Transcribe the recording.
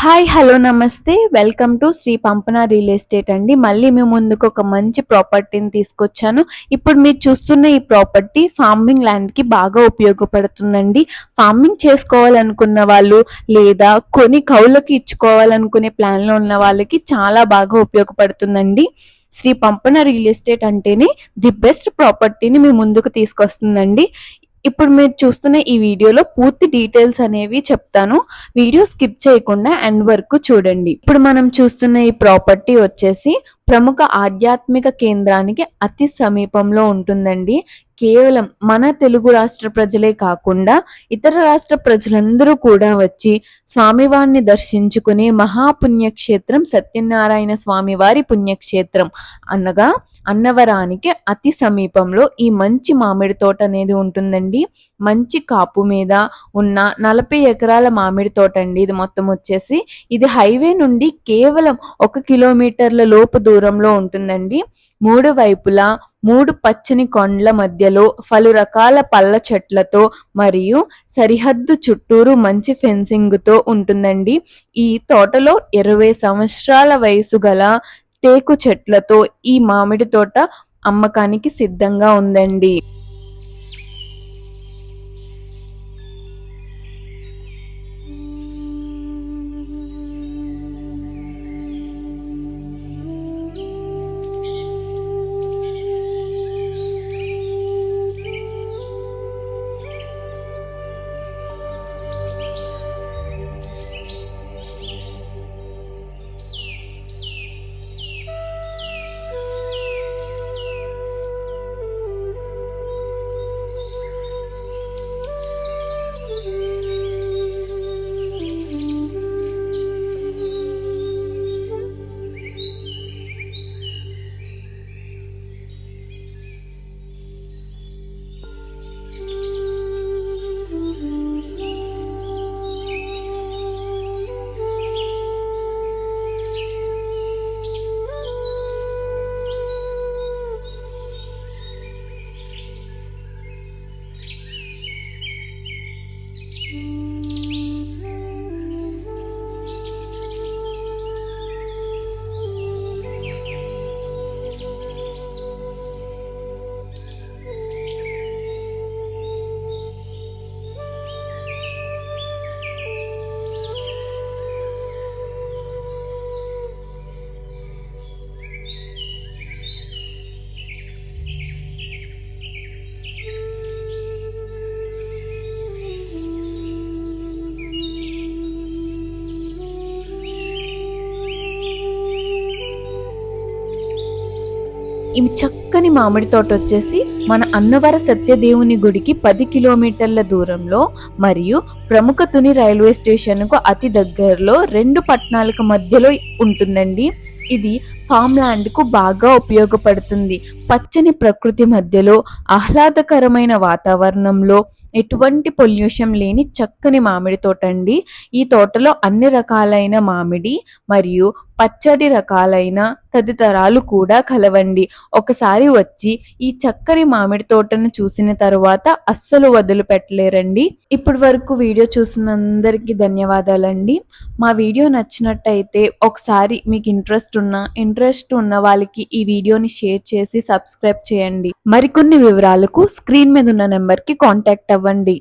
Hi hello నమస్తే welcome to Shri Pampana real estate అండి. మళ్ళీ మీ ముందుకు ఒక మంచి ప్రాపర్టీని తీసుకొచ్చాను. ఇప్పుడు మీరు చూస్తున్న ఈ ప్రాపర్టీ ఫార్మింగ్ ల్యాండ్కి బాగా ఉపయోగపడుతుందండి. ఫార్మింగ్ చేసుకోవాలనుకున్న వాళ్ళు లేదా కొని కౌలుకి ఇచ్చుకోవాలనుకునే ప్లాన్లో ఉన్న వాళ్ళకి చాలా బాగా ఉపయోగపడుతుందండి. శ్రీ పంపన రియల్ ఎస్టేట్ అంటేనే ది బెస్ట్ ప్రాపర్టీని మీ ముందుకు తీసుకొస్తుందండి. ఇప్పుడు మీరు చూస్తున్న ఈ వీడియోలో పూర్తి డీటెయిల్స్ అనేవి చెప్తాను. వీడియో స్కిప్ చేయకుండా ఎండ్ వరకు చూడండి. ఇప్పుడు మనం చూస్తున్న ఈ ప్రాపర్టీ వచ్చేసి ప్రముఖ ఆధ్యాత్మిక కేంద్రానికి అతి సమీపంలో ఉంటుందండి. కేవలం మన తెలుగు రాష్ట్ర ప్రజలే కాకుండా ఇతర రాష్ట్ర ప్రజలందరూ కూడా వచ్చి స్వామివారిని దర్శించుకునే మహాపుణ్యక్షేత్రం సత్యనారాయణ స్వామివారి పుణ్యక్షేత్రం అనగా అన్నవరానికి అతి సమీపంలో ఈ మంచి మామిడి తోట అనేది ఉంటుందండి. మంచి కాపు మీద ఉన్న 40 ఎకరాల మామిడి తోట అండి ఇది మొత్తం వచ్చేసి. ఇది హైవే నుండి కేవలం 1 కిలోమీటర్ల లోపు దూరంలో ఉంటుందండి. 3 వైపులా 3 పచ్చని కొండల మధ్యలో పలు రకాల పళ్ళ చెట్లతో మరియు సరిహద్దు చుట్టూరు మంచి ఫెన్సింగ్తో ఉంటుందండి. ఈ తోటలో 20 సంవత్సరాల వయసు గల టేకు చెట్లతో ఈ మామిడి తోట అమ్మకానికి సిద్ధంగా ఉందండి. ఈ చక్కని మామిడి తోట వచ్చేసి మన అన్నవర సత్యదేవుని గుడికి 10 కిలోమీటర్ల దూరంలో మరియు ప్రముఖ తుని రైల్వే స్టేషన్ కు అతి దగ్గరలో 2 పట్టణాలకు మధ్యలో ఉంటుందండి. ఇది ఫామ్ ల్యాండ్ కు బాగా ఉపయోగపడుతుంది. పచ్చని ప్రకృతి మధ్యలో ఆహ్లాదకరమైన వాతావరణంలో ఎటువంటి పొల్యూషన్ లేని చక్కని మామిడి తోట అండి. ఈ తోటలో అన్ని రకాలైన మామిడి మరియు పచ్చడి రకాలైన తదితరాలు కూడా కలవండి. ఒకసారి వచ్చి ఈ చక్కని మామిడి తోటను చూసిన తర్వాత అస్సలు వదిలిపెట్టలేరండి. ఇప్పటి వరకు వీడియో చూసిన అందరికీ ధన్యవాదాలండి. మా వీడియో నచ్చినట్టయితే ఒకసారి మీకు ఇంట్రెస్ట్ ఉన్న వాళ్ళకి ఈ వీడియోని షేర్ చేసి సబ్స్క్రైబ్ చేయండి. మరికొన్ని వివరాలకు స్క్రీన్ మీద ఉన్న నెంబర్కి కాంటాక్ట్ అవ్వండి.